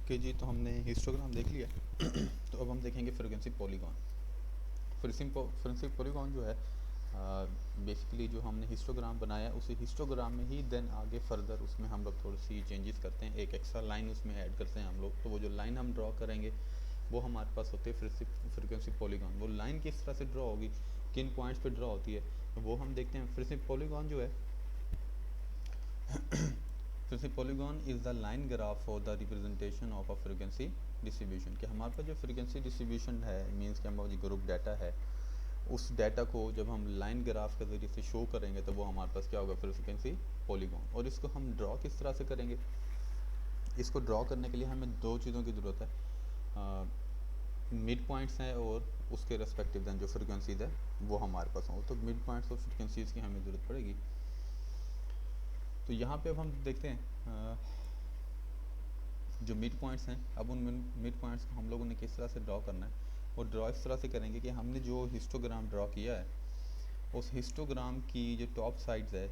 Okay जी, तो हमने histogram देख लिया। तो अब हम देखेंगे फ्रीक्वेंसी पॉलीगॉन। फ्रीक्वेंसी पॉलीगॉन जो है बेसिकली जो हमने हिस्टोग्राम बनाया उसी हिस्टोग्राम में ही देन आगे फर्दर उसमें हम लोग थोड़ी सी चेंजेस करते हैं, एक एक्स्ट्रा लाइन उसमें ऐड करते हैं हम लोग। तो वो जो लाइन हम ड्रॉ करेंगे वो हमारे पास होती है फ्रीक्वेंसी पॉलीगॉन। वो लाइन किस तरह से ड्रॉ होगी, किन पॉइंट्स पे ड्रॉ होती है, वो हम देखते हैं। फ्रीक्वेंसी पॉलीगॉन जो है frequency polygon is the line graph for the representation of a frequency distribution. कि हमारे पास जो फ्रीक्वेंसी डिस्ट्रीब्यूशन है मीन्स कि हमारा जो ग्रुप डाटा है उस डाटा को जब हम लाइन ग्राफ के ज़रिए से शो करेंगे तो वो हमारे पास क्या होगा, फ्रीक्वेंसी पॉलीगॉन। और इसको हम ड्रॉ किस तरह से करेंगे, इसको ड्रॉ करने के लिए हमें दो चीज़ों की ज़रूरत है, मिड पॉइंट्स हैं और उसके रेस्पेक्टिव देन जो फ्रीक्वेंसीज है वो हमारे पास हो। तो मिड पॉइंट्स और फ्रीक्वेंसीज की हमें ज़रूरत पड़ेगी। तो यहाँ पे अब हम देखते हैं जो मिड पॉइंट्स हैं, अब उन मिड पॉइंट्स को हम लोगों ने किस तरह से ड्रॉ करना है। और ड्रॉ इस तरह से करेंगे कि हमने जो हिस्टोग्राम ड्रॉ किया है उस हिस्टोग्राम की जो टॉप साइड्स है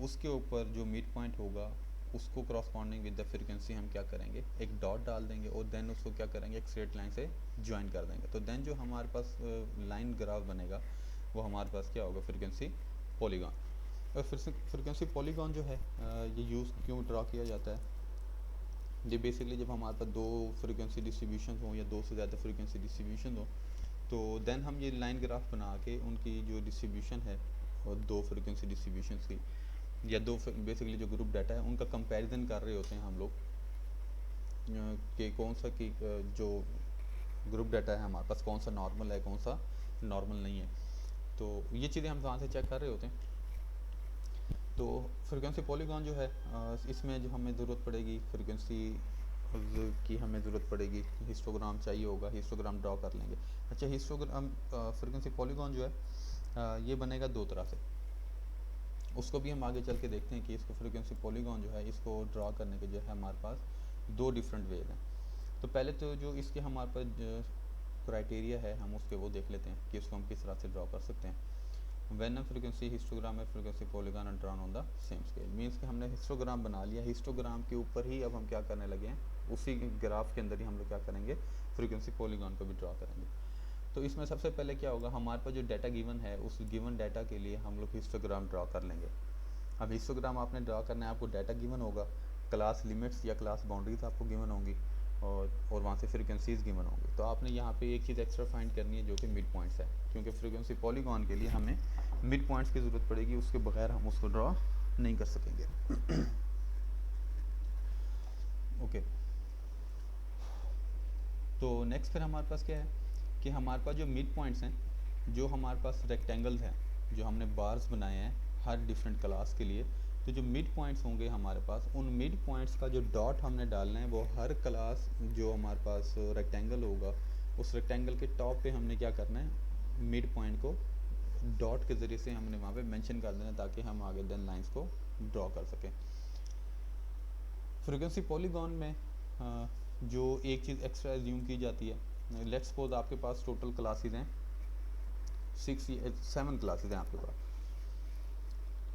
उसके ऊपर जो मिड पॉइंट होगा उसको क्रॉसपॉन्डिंग विद द फ्रीक्वेंसी हम क्या करेंगे, एक डॉट डाल देंगे और देन उसको क्या करेंगे, एक स्ट्रेट लाइन से ज्वाइन कर देंगे। तो देन जो हमारे पास लाइन ग्राफ बनेगा वो हमारे पास क्या होगा, फ्रीक्वेंसी पॉलीगॉन। और फ्रीक्वेंसी पॉलीगॉन जो है ये यूज़ क्यों ड्रॉ किया जाता है, ये बेसिकली जब हमारे पास दो फ्रीक्वेंसी डिस्ट्रीब्यूशन हो या दो से ज़्यादा फ्रीक्वेंसी डिस्ट्रीब्यूशन हो तो देन हम ये लाइन ग्राफ बना के उनकी जो डिस्ट्रीब्यूशन है और दो फ्रीक्वेंसी डिस्ट्रीब्यूशन की या दो बेसिकली जो ग्रुप डाटा है उनका कंपैरिजन कर रहे होते हैं हम लोग कि कौन सा कि जो ग्रुप डाटा है हमारे पास कौन सा नॉर्मल है कौन सा नॉर्मल नहीं है। तो ये चीज़ें हम वहाँ से चेक कर रहे होते हैं। तो फ्रीक्वेंसी पॉलीगॉन जो है इसमें जो हमें ज़रूरत पड़ेगी फ्रीक्वेंसी की हमें ज़रूरत पड़ेगी, हिस्टोग्राम चाहिए होगा, हिस्टोग्राम ड्रॉ कर लेंगे। अच्छा, हिस्टोग्राम फ्रीक्वेंसी पॉलीगॉन जो है ये बनेगा दो तरह से, उसको भी हम आगे चल के देखते हैं कि इसको फ्रीक्वेंसी पॉलीगॉन जो है इसको ड्रॉ करने के जो है हमारे पास दो डिफरेंट वेज हैं। तो पहले तो जो इसके हमारे पास क्राइटेरिया है हम उसके वो देख लेते हैं कि इसको हम किस तरह से ड्रॉ कर सकते हैं। व्हेन अ फ्रीक्वेंसी हिस्टोग्राम है frequency polygon are drawn on the same scale, means कि हमने हिस्टोग्राम बना लिया, हिस्टोग्राम के ऊपर ही अब हम क्या करने लगे हैं, उसी ग्राफ के अंदर ही हम लोग क्या करेंगे, फ्रीक्वेंसी पॉलीगॉन को भी ड्रॉ करेंगे। तो इसमें सबसे पहले क्या होगा, हमारे पास जो डाटा गिवन है उस गिवन डाटा के लिए हम लोग हिस्टोग्राम ड्रॉ कर लेंगे। अब हिस्टोग्राम आपने ड्रॉ करना है, आपको डाटा गिवन होगा, क्लास लिमिट्स या क्लास बाउंड्रीज आपको गिवन होंगी और वहाँ से फ्रीक्वेंसीज गिवन होंगी। तो आपने यहाँ पे एक चीज़ एक्स्ट्रा फाइंड करनी है जो कि मिड पॉइंट्स है, क्योंकि फ्रीक्वेंसी पॉलीगॉन के लिए हमें मिड पॉइंट्स की ज़रूरत पड़ेगी, उसके बगैर हम उसको ड्रॉ नहीं कर सकेंगे। ओके, तो नेक्स्ट फिर हमारे पास क्या है कि हमारे पास जो मिड पॉइंट्स हैं, जो हमारे पास रेक्टेंगल्स हैं, जो हमने बार्स बनाए हैं हर डिफरेंट क्लास के लिए, तो जो मिड पॉइंट्स होंगे हमारे पास, उन मिड पॉइंट्स का जो डॉट हमने डालना है वो हर क्लास जो हमारे पास रेक्टेंगल होगा उस रेक्टेंगल के टॉप पे हमने क्या करना है, मिड पॉइंट को डॉट के ज़रिए से हमने वहाँ पे मेंशन कर देना है ताकि हम आगे देन लाइंस को ड्रॉ कर सकें। फ्रीक्वेंसी पॉलीगॉन में जो एक चीज़ एक्स्ट्रा एज्यूम की जाती है, लेट्स सपोज आपके पास टोटल क्लासेज हैं 7 क्लासेज हैं आपके पास।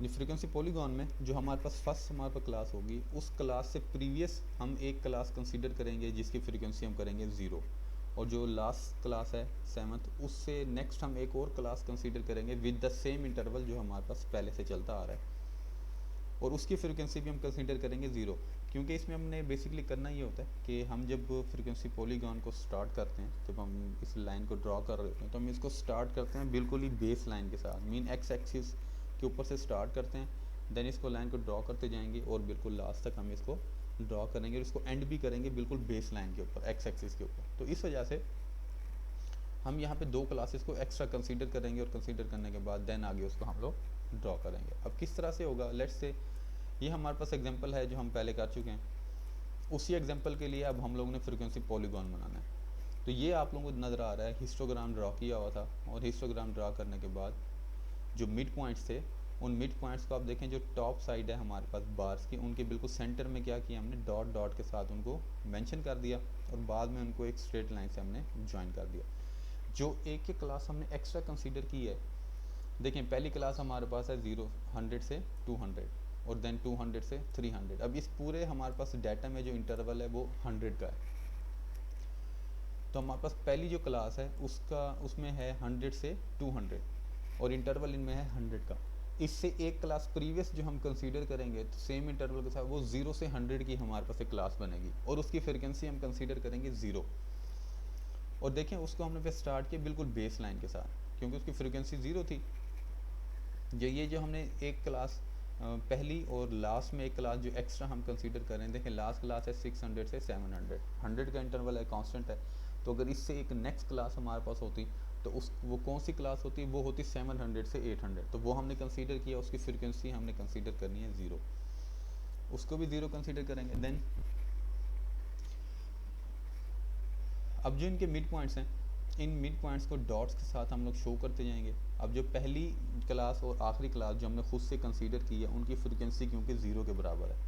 ये फ्रीक्वेंसी पॉलीगॉन में जो हमारे पास फर्स्ट हमारे पास क्लास होगी उस क्लास से प्रीवियस हम एक क्लास कंसीडर करेंगे जिसकी फ्रीक्वेंसी हम करेंगे 0, और जो लास्ट क्लास है 7th उससे नेक्स्ट हम एक और क्लास कंसीडर करेंगे विद द सेम इंटरवल जो हमारे पास पहले से चलता आ रहा है, और उसकी फ्रीक्वेंसी भी हम कंसीडर करेंगे 0। क्योंकि इसमें हमने बेसिकली करना ये होता है कि हम जब फ्रीक्वेंसी पॉलीगॉन को स्टार्ट करते हैं, जब हम इस लाइन को ड्रॉ कर रहे होते हैं तो हम इसको स्टार्ट करते हैं बिल्कुल ही बेस लाइन के साथ, मीन एक्स एक्सिस के ऊपर से स्टार्ट करते हैं, देन इसको लाइन को ड्रॉ करते जाएंगे और बिल्कुल लास्ट तक हम इसको ड्रॉ करेंगे और इसको एंड भी करेंगे बिल्कुल बेस लाइन के ऊपर, एक्स एक्सिस के ऊपर। तो इस वजह से हम यहाँ पे दो क्लासेस को एक्स्ट्रा कंसीडर करेंगे और कंसीडर करने के बाद देन आगे उसको हम लोग ड्रॉ करेंगे। अब किस तरह से होगा, लेट्स से ये हमारे पास एग्जांपल है जो हम पहले कर चुके हैं, उसी एग्जांपल के लिए अब हम लोगों ने फ्रीक्वेंसी पॉलीगॉन बनाना है। तो ये आप लोगों को नज़र आ रहा है हिस्टोग्राम ड्रॉ किया हुआ था, और हिस्टोग्राम ड्रॉ करने के बाद जो मिड पॉइंट्स थे उन मिड पॉइंट्स को आप देखें जो टॉप साइड है हमारे पास बार्स की, उनके बिल्कुल सेंटर में क्या किया हमने, डॉट डॉट के साथ उनको मेंशन कर दिया और बाद में उनको एक स्ट्रेट लाइन से हमने ज्वाइन कर दिया। जो एक क्लास हमने एक्स्ट्रा कंसीडर की है, देखें पहली क्लास हमारे पास है 100 से 200, और देन 200 से 300। अब इस पूरे हमारे पास डाटा में जो इंटरवल है वो 100 का है। तो हमारे पास पहली जो क्लास है उसमें है 100 से 200 और इंटरवल इनमें है 100 का। इससे एक क्लास प्रीवियस जो हम कंसीडर करेंगे तो सेम इंटरवल के साथ वो 0 से 100 की हमारे पास एक क्लास बनेगी और उसकी फ्रिक्वेंसी हम कंसीडर करेंगे 0। और देखें उसको हमने फिर स्टार्ट किया बिल्कुल बेस लाइन के साथ, क्योंकि उसकी फ्रिक्वेंसी 0 थी। ये जो हमने एक क्लास पहली और लास्ट में एक क्लास जो एक्स्ट्रा हम कंसीडर कर रहे हैं, देखें लास्ट क्लास है 600 से 700, 100 का इंटरवल है, कांस्टेंट है। तो अगर इससे एक नेक्स्ट क्लास हमारे पास होती तो वो कौन सी क्लास होती, वो होती 700 से 800। तो वो हमने कंसीडर किया, उसकी फ्रिक्वेंसी हमने कंसीडर करनी है 0, उसको भी 0 कंसीडर करेंगे। देन अब जो इनके मिड पॉइंट्स हैं, इन मिड पॉइंट्स को डॉट्स के साथ हम लोग शो करते जाएंगे। अब जो पहली क्लास और आखिरी क्लास जो हमने खुद से कंसीडर की है उनकी फ्रिक्वेंसी क्योंकि 0 के बराबर है,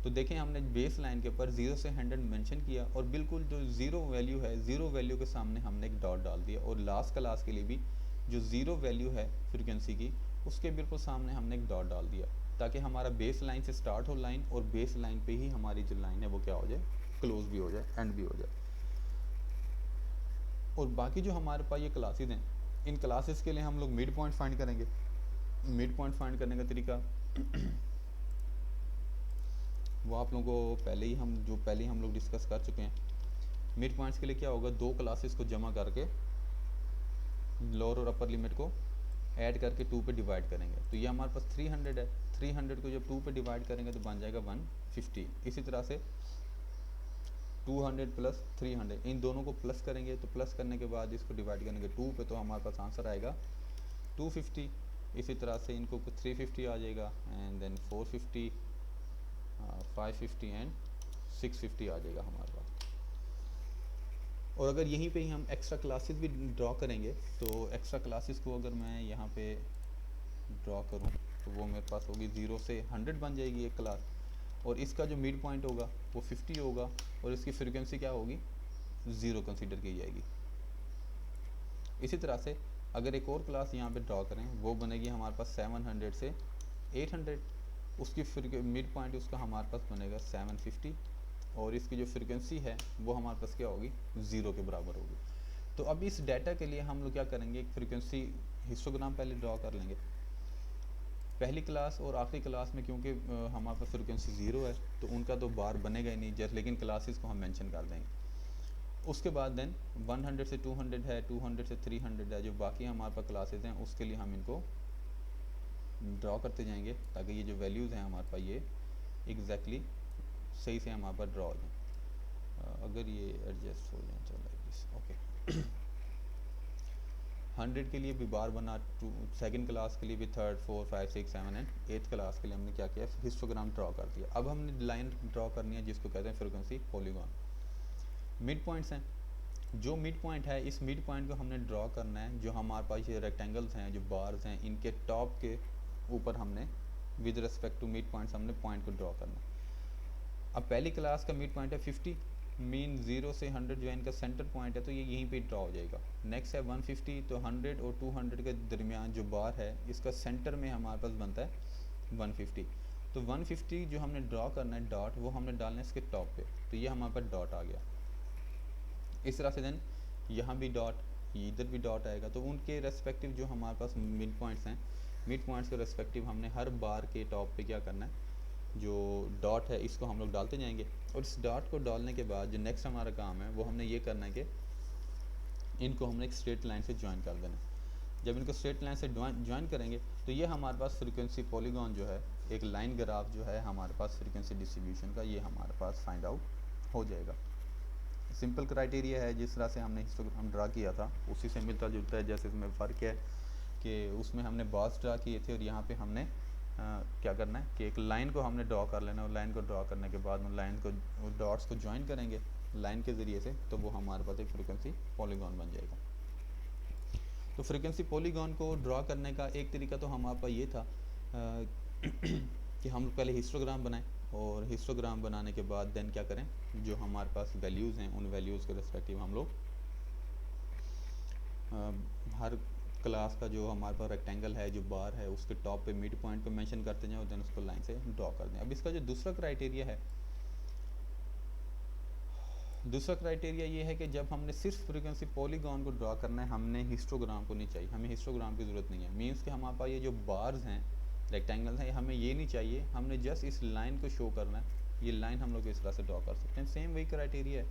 तो देखें हमने बेस लाइन के ऊपर 0 से 100 मेंशन किया और बिल्कुल जो 0 वैल्यू है 0 वैल्यू के सामने हमने एक डॉट डाल दिया। और लास्ट क्लास के लिए भी जो 0 वैल्यू है फ्रिक्वेंसी की उसके बिल्कुल सामने हमने एक डॉट डाल दिया, ताकि हमारा बेस लाइन से स्टार्ट हो लाइन और बेस लाइन पे ही हमारी जो लाइन है वो क्या हो जाए, क्लोज भी हो जाए, एंड भी हो जाए। और बाकी जो हमारे पास ये क्लासेस हैं, इन क्लासेस के लिए हम लोग मिड पॉइंट फाइंड करेंगे। मिड पॉइंट फाइंड करने का तरीका वो आप लोगों को पहले ही हम लोग डिस्कस कर चुके हैं। मिड पॉइंट्स के लिए क्या होगा, दो क्लासेस को जमा करके लोअर और अपर लिमिट को ऐड करके 2 पे डिवाइड करेंगे। तो ये हमारे पास 300 है, 300 को जब 2 पे डिवाइड करेंगे तो बन जाएगा 150। इसी तरह से 200 प्लस 300 इन दोनों को प्लस करेंगे, तो प्लस करने के बाद इसको डिवाइड करेंगे 2 पे, तो हमारे पास आंसर आएगा 250। इसी तरह से इनको 350 आ जाएगा, एंड देन 450, 550 एंड 650 आ जाएगा हमारे पास। और अगर यहीं पे ही हम एक्स्ट्रा क्लासेस भी ड्रॉ करेंगे, तो एक्स्ट्रा क्लासेस को अगर मैं यहाँ पे ड्रॉ करूँ तो वो मेरे पास होगी 0 से 100 बन जाएगी एक क्लास, और इसका जो मिड पॉइंट होगा वो 50 होगा और इसकी फ्रिक्वेंसी क्या होगी, 0 कंसीडर की जाएगी। इसी तरह से अगर एक और क्लास यहाँ पे ड्रॉ करें, वो बनेगी हमारे पास 700 से 800, उसकी मिड पॉइंट उसका हमारे पास बनेगा 750 और इसकी जो फ्रिक्वेंसी है वो हमारे पास क्या होगी, 0 के बराबर होगी। तो अब इस डाटा के लिए हम लोग क्या करेंगे, एक फ्रिक्वेंसी हिस्टोग्राम पहले ड्रॉ कर लेंगे। पहली क्लास और आखिरी क्लास में क्योंकि हमारे पास फ्रिक्वेंसी 0 है तो उनका तो बार बनेगा ही नहीं, जैसे लेकिन क्लासेस को हम मेंशन कर देंगे। उसके बाद देन 100 से 200 है, 200 से 300 है, जो बाकी हमारे पास क्लासेस हैं उसके लिए हम इनको ड्रॉ करते जाएंगे, ताकि ये जो वैल्यूज़ हैं हमारे पास ये एग्जैक्टली सही से हमारे पास ड्रॉ हो जाए। अगर ये एडजस्ट हो जाए तो लाइक दिस, ओके। 100 के लिए भी बार बना, सेकंड क्लास के लिए भी, थर्ड, 4, 5, 6, 7 एंड 8th क्लास के लिए हमने क्या किया, हिस्टोग्राम ड्रॉ कर दिया। अब हमने लाइन ड्रॉ करनी है जिसको कहते हैं फ्रिक्वेंसी पॉलीगॉन। मिड पॉइंट्स हैं, जो मिड पॉइंट है इस मिड पॉइंट को हमने ड्रॉ करना है। जो हमारे पास ये रेक्टेंगल्स हैं, जो बार्स हैं, इनके टॉप के ऊपर हमने with respect to mid points हमने पॉइंट को ड्रॉ करना है। अब पहली क्लास का मिड पॉइंट है 50, मीन 0 से 100 जो इनका सेंटर पॉइंट है तो ये यहीं पे ड्रॉ हो जाएगा। नेक्स्ट है 150, तो 100 और 200 के दरमियान जो बार है इसका सेंटर में हमारे पास बनता है 150। तो 150 जो हमने ड्रॉ करना है डॉट, वो हमने डालना है इसके टॉप पे, तो ये हमारे पास डॉट आ गया। इस तरह से देन यहाँ भी डॉट, इधर भी डॉट आएगा। तो उनके रेस्पेक्टिव जो हमारे पास मिड पॉइंट्स हैं, मिड पॉइंट्स के रेस्पेक्टिव हमने हर बार के टॉप पे क्या करना है, जो डॉट है इसको हम लोग डालते जाएंगे। और इस डॉट को डालने के बाद जो नेक्स्ट हमारा काम है वो हमने ये करना है कि इनको हमने एक स्ट्रेट लाइन से ज्वाइन कर देना है। जब इनको स्ट्रेट लाइन से ज्वाइन करेंगे तो ये हमारे पास फ्रीक्वेंसी पॉलीगॉन जो है, एक लाइन ग्राफ जो है हमारे पास फ्रीक्वेंसी डिस्ट्रीब्यूशन का, ये हमारे पास फाइंड आउट हो जाएगा। सिंपल क्राइटेरिया है, जिस तरह से हमने हिस्टोग्राम ड्रा किया था उसी से मिलता जुलता है। जैसे इसमें फ़र्क है कि उसमें हमने बार्स ड्रा किए थे और यहाँ पे हमने क्या करना है कि एक लाइन को हमने ड्रॉ कर लेना, और लाइन को ड्रॉ करने के बाद उन लाइन को, डॉट्स को ज्वाइन करेंगे लाइन के ज़रिए से, तो वो हमारे पास एक फ्रीक्वेंसी पॉलीगॉन बन जाएगा। तो फ्रीक्वेंसी पॉलीगॉन को ड्रॉ करने का एक तरीका तो हमारे पास ये था कि हम पहले हिस्टोग्राम बनाएं, और हिस्टोग्राम बनाने के बाद देन क्या करें, जो हमारे पास वैल्यूज़ हैं उन वैल्यूज़ के रिस्पेक्टिव हम लोग हर क्लास का जो हमारे पास रेक्टेंगल है, जो बार है, उसके टॉप पे मिड पॉइंट को मेंशन करते जाएं और देन उसको लाइन से ड्रॉ कर दें। अब इसका जो दूसरा क्राइटेरिया ये है कि जब हमने सिर्फ फ्रीक्वेंसी पॉलीगॉन को ड्रॉ करना है, हमने हिस्टोग्राम को नहीं चाहिए, हमें हिस्टोग्राम की ज़रूरत नहीं है। मीन्स कि हमारे पास ये जो बार्स हैं, रेक्टेंगल हैं, हमें ये नहीं चाहिए, हमने जस्ट इस लाइन को शो करना है। ये लाइन हम लोग इस तरह से ड्रॉ कर सकते हैं। सेम वही क्राइटेरिया है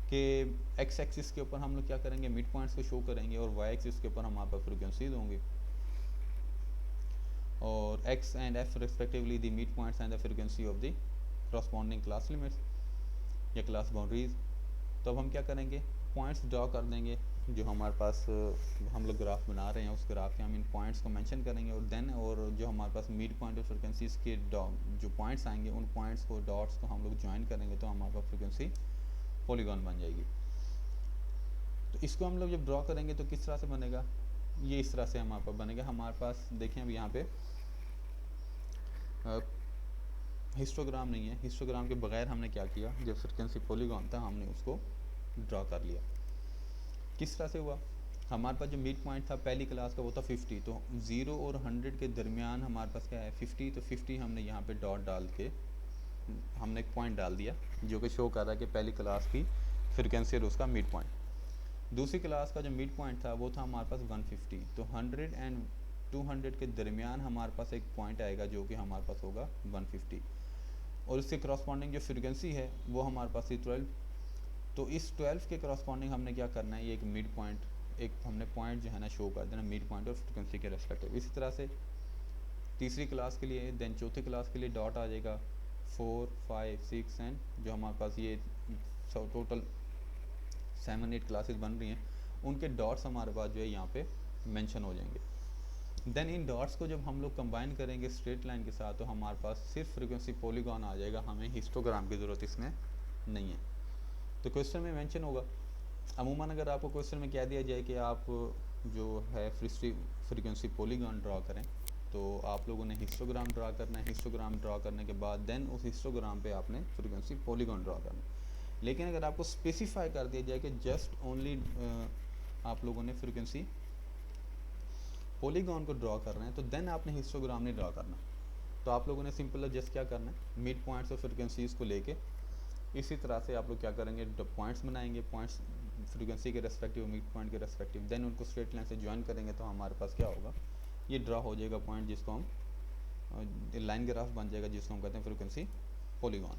कि एक्स एक्सिस के ऊपर हम लोग क्या करेंगे, मिड पॉइंट्स को शो करेंगे, और वाई एक्सिस के ऊपर हमारे पास फ्रीक्वेंसीज होंगे, और x and F respectively the mid points and the frequency of the corresponding class limits या क्लास बाउंड्रीज। तो अब हम क्या करेंगे, पॉइंट्स ड्रॉ कर देंगे जो हमारे पास हम लोग ग्राफ बना रहे हैं, उस ग्राफ के हम इन पॉइंट्स को मेंशन करेंगे, और देन और जो हमारे पास मिड पॉइंट और फ्रिक्वेंसीज के जो पॉइंट्स आएंगे, उन पॉइंट्स को, डॉट्स को हम लोग ज्वाइन करेंगे, तो हमारे पास फ्रिक्वेंसी पॉलीगॉन बन जाएगी। तो इसको हम लोग जब ड्रॉ करेंगे तो किस तरह से बनेगा, ये इस तरह से हमारे पास बनेगा। हमारे पास देखें अब यहाँ पे हिस्टोग्राम नहीं है, हिस्टोग्राम के बगैर हमने क्या किया, जो फ्रिक्वेंसी पॉलीगॉन था हमने उसको ड्रॉ कर लिया। किस तरह से हुआ, हमारे पास जो मिड पॉइंट था पहली क्लास का वो था 50, तो 0 और 100 के दरमियान हमारे पास क्या है 50, तो 50 हमने यहाँ पे डॉट डाल के हमने एक पॉइंट डाल दिया जो कि शो कर रहा है कि पहली क्लास की फ्रिक्वेंसी और उसका मिड पॉइंट। दूसरी क्लास का जो मिड पॉइंट था वो था हमारे पास 150, तो 100 एंड 200 के दरमियान हमारे पास एक पॉइंट आएगा जो कि हमारे पास होगा 150, और इसके करस्पॉन्डिंग जो फ्रिक्वेंसी है वो हमारे पास थी 12। तो इस 12 के करस्पॉन्डिंग हमने क्या करना है, ये एक मिड पॉइंट, एक हमने पॉइंट जो है ना शो कर देना मिड पॉइंट और फ्रिक्वेंसी के रेस्पेक्टिव। इसी तरह से तीसरी क्लास के लिए, देन चौथी क्लास के लिए डॉट आ जाएगा 4, 5, 6 एंड जो हमारे पास ये टोटल 7, 8 क्लासेस बन रही हैं, उनके डॉट्स हमारे पास जो है यहाँ पे मेंशन हो जाएंगे। देन इन डॉट्स को जब हम लोग कंबाइन करेंगे स्ट्रेट लाइन के साथ, तो हमारे पास सिर्फ फ्रिक्वेंसी पॉलीगॉन आ जाएगा, हमें हिस्टोग्राम की ज़रूरत इसमें नहीं है। तो क्वेश्चन में मेंशन होगा, अमूमन अगर आपको क्वेश्चन में कह दिया जाए कि आप जो है फ्रीक्वेंसी पॉलीगॉन ड्रॉ करें, तो आप लोगों ने हिस्टोग्राम ड्रॉ करना है, हिस्टोग्राम ड्रॉ करने के बाद देन उस हिस्टोग्राम पे आपने फ्रीक्वेंसी पॉलीगॉन ड्रॉ करना है। लेकिन अगर आपको स्पेसिफाई कर दिया जाए कि जस्ट ओनली आप लोगों ने फ्रीक्वेंसी पॉलीगॉन को ड्रॉ कर रहे हैं, तो देन आपने हिस्टोग्राम नहीं ड्रॉ करना। तो आप लोगों ने सिंपल जस्ट क्या करना है, मिड पॉइंट्स और फ्रीक्वेंसीज को लेके इसी तरह से आप लोग क्या करेंगे, पॉइंट्स बनाएंगे, पॉइंट्स फ्रीक्वेंसी के रेस्पेक्टिव, मिड पॉइंट के रेस्पेक्टिव, देन उनको स्ट्रेट लाइन से ज्वाइन करेंगे, तो हमारे पास क्या होगा, ये ड्रॉ हो जाएगा पॉइंट, जिसको हम लाइन ग्राफ बन जाएगा, जिसको हम कहते हैं फ्रीक्वेंसी पॉलीगॉन।